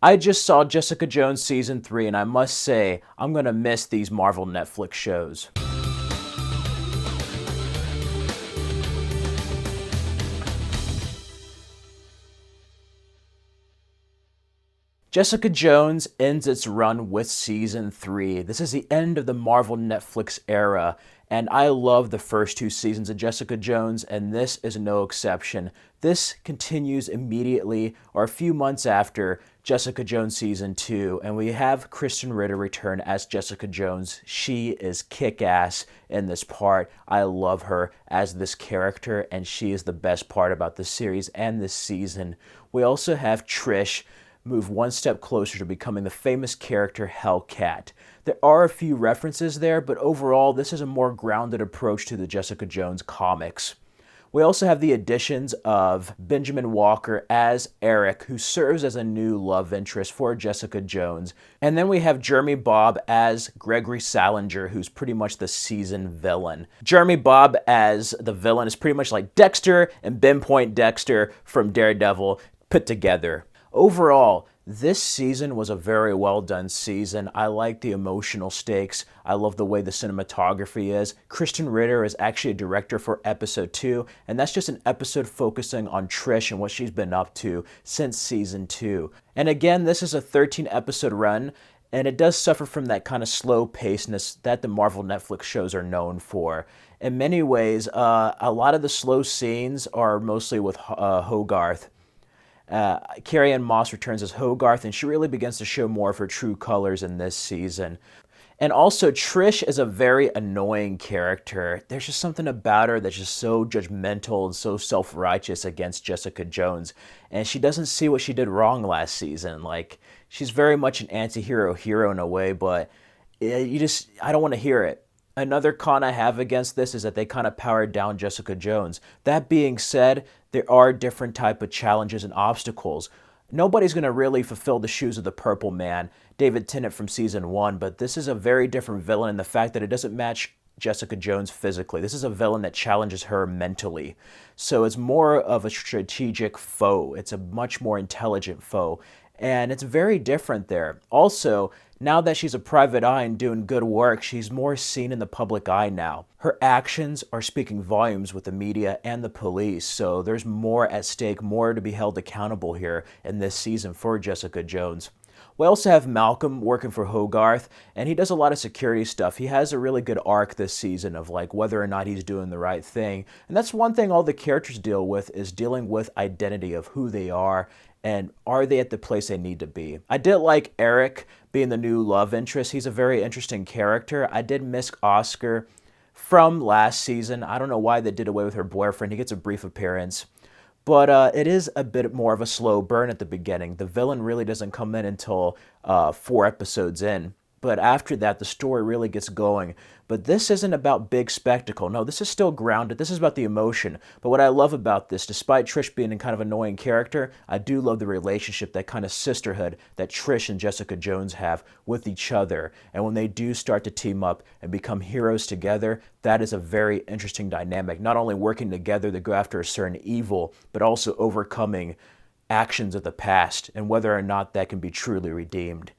I just saw Jessica Jones Season 3, and I must say, I'm gonna miss these Marvel Netflix shows. Jessica Jones ends its run with Season 3. This is the end of the Marvel Netflix era, and I love the first two seasons of Jessica Jones, and this is no exception. This continues immediately, or a few months after, Jessica Jones Season 2, and we have Kristen Ritter return as Jessica Jones. She is kick-ass in this part. I love her as this character, and she is the best part about this series and this season. We also have Trish move one step closer to becoming the famous character Hellcat. There are a few references there, but overall, this is a more grounded approach to the Jessica Jones comics. We also have the additions of Benjamin Walker as Eric, who serves as a new love interest for Jessica Jones. And then we have Jeremy Bobb as Gregory Salinger, who's pretty much the season villain. Jeremy Bobb as the villain is pretty much like Dexter and Ben Point Dexter from Daredevil put together. Overall, this season was a very well done season. I like the emotional stakes. I love the way the cinematography is. Kristen Ritter is actually a director for episode 2, and that's just an episode focusing on Trish and what she's been up to since season 2. And again, this is a 13 episode run, and it does suffer from that kind of slow pacedness that the Marvel Netflix shows are known for. In many ways, a lot of the slow scenes are mostly with Hogarth. Carrie-Anne Moss returns as Hogarth, and she really begins to show more of her true colors in this season. And also, Trish is a very annoying character. There's just something about her that's just so judgmental and so self-righteous against Jessica Jones. And she doesn't see what she did wrong last season. Like, she's very much an anti-hero hero in a way, but I don't want to hear it. Another con I have against this is that they kind of powered down Jessica Jones. That being said, there are different type of challenges and obstacles. Nobody's going to really fulfill the shoes of the Purple Man, David Tennant from season 1, but this is a very different villain in the fact that it doesn't match Jessica Jones physically. This is a villain that challenges her mentally. So it's more of a strategic foe. It's a much more intelligent foe. And it's very different there. Also, now that she's a private eye and doing good work, she's more seen in the public eye now. Her actions are speaking volumes with the media and the police, so there's more at stake, more to be held accountable here in this season for Jessica Jones. We also have Malcolm working for Hogarth, and he does a lot of security stuff. He has a really good arc this season of like whether or not he's doing the right thing. And that's one thing all the characters deal with, is dealing with identity of who they are and are they at the place they need to be. I did like Eric being the new love interest. He's a very interesting character. I did miss Oscar from last season. I don't know why they did away with her boyfriend. He gets a brief appearance. But it is a bit more of a slow burn at the beginning. The villain really doesn't come in until 4 episodes in. But after that, the story really gets going. But this isn't about big spectacle. No, this is still grounded. This is about the emotion. But what I love about this, despite Trish being a kind of annoying character, I do love the relationship, that kind of sisterhood that Trish and Jessica Jones have with each other. And when they do start to team up and become heroes together, that is a very interesting dynamic. Not only working together to go after a certain evil, but also overcoming actions of the past and whether or not that can be truly redeemed.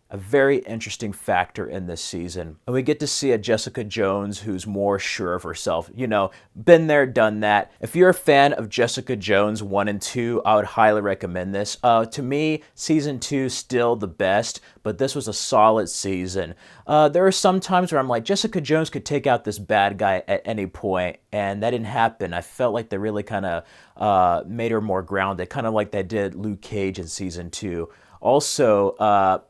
A very interesting factor in this season. And we get to see a Jessica Jones who's more sure of herself. You know, been there, done that. If you're a fan of Jessica Jones 1 and 2, I would highly recommend this. To me, season 2 still the best, but this was a solid season. There are some times where I'm like, Jessica Jones could take out this bad guy at any point, and that didn't happen. I felt like they really kind of made her more grounded, kind of like they did Luke Cage in season 2. Also,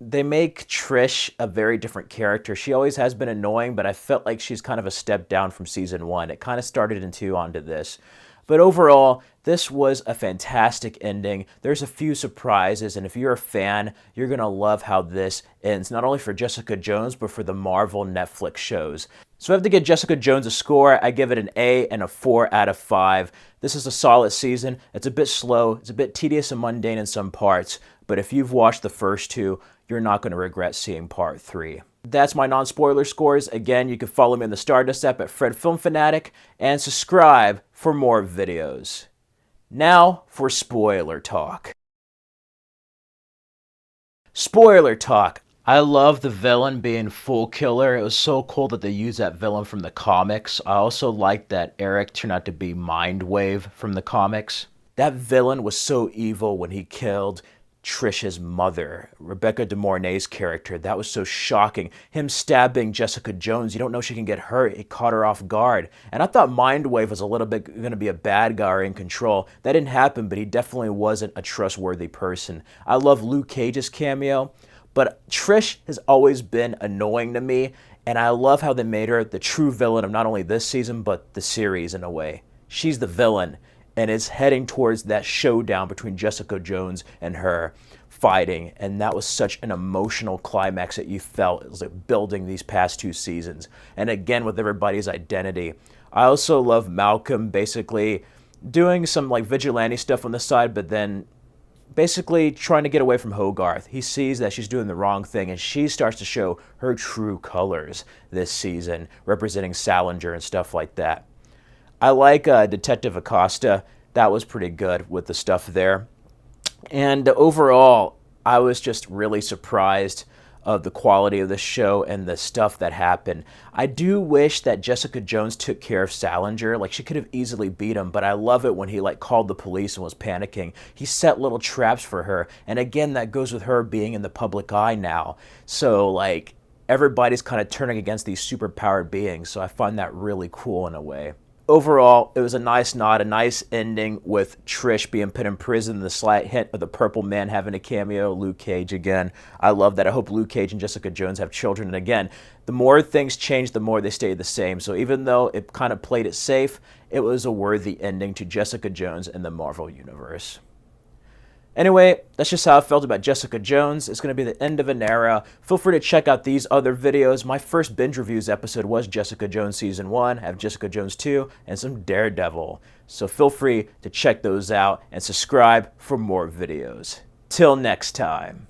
they make Trish a very different character. She always has been annoying, but I felt like she's kind of a step down from season 1. It kind of started in 2 onto this. But overall, this was a fantastic ending. There's a few surprises, and if you're a fan, you're going to love how this ends, not only for Jessica Jones, but for the Marvel Netflix shows. So I have to give Jessica Jones a score. I give it an A and a 4 out of 5. This is a solid season. It's a bit slow. It's a bit tedious and mundane in some parts, but if you've watched the first 2, you're not going to regret seeing part 3. That's my non-spoiler scores. Again, you can follow me on the Stardust app at Fred Film Fanatic and subscribe for more videos. Now for spoiler talk. Spoiler talk. I love the villain being Full Killer. It was so cool that they used that villain from the comics. I also liked that Eric turned out to be Mindwave from the comics. That villain was so evil when he killed Trish's mother, Rebecca De Mornay's character. That was so shocking. Him stabbing Jessica Jones, you don't know she can get hurt. It caught her off guard. And I thought Mindwave was a little bit going to be a bad guy or in control. That didn't happen, but he definitely wasn't a trustworthy person. I love Luke Cage's cameo, but Trish has always been annoying to me, and I love how they made her the true villain of not only this season, but the series in a way. She's the villain, and it's heading towards that showdown between Jessica Jones and her fighting, and that was such an emotional climax that you felt. It was like building these past two seasons, and again with everybody's identity. I also love Malcolm basically doing some like vigilante stuff on the side, but then basically trying to get away from Hogarth. He sees that she's doing the wrong thing, and she starts to show her true colors this season, representing Salinger and stuff like that. I like Detective Acosta. That was pretty good with the stuff there. And overall, I was just really surprised of the quality of the show and the stuff that happened. I do wish that Jessica Jones took care of Salinger. Like, she could have easily beat him, but I love it when he like called the police and was panicking. He set little traps for her. And again, that goes with her being in the public eye now. So like everybody's kind of turning against these superpowered beings. So I find that really cool in a way. Overall, it was a nice nod, a nice ending with Trish being put in prison, the slight hint of the Purple Man having a cameo, Luke Cage again. I love that. I hope Luke Cage and Jessica Jones have children. And again, the more things change, the more they stay the same. So even though it kind of played it safe, it was a worthy ending to Jessica Jones and the Marvel Universe. Anyway, that's just how I felt about Jessica Jones. It's going to be the end of an era. Feel free to check out these other videos. My first binge reviews episode was Jessica Jones Season 1. I have Jessica Jones 2 and some Daredevil. So feel free to check those out and subscribe for more videos. Till next time.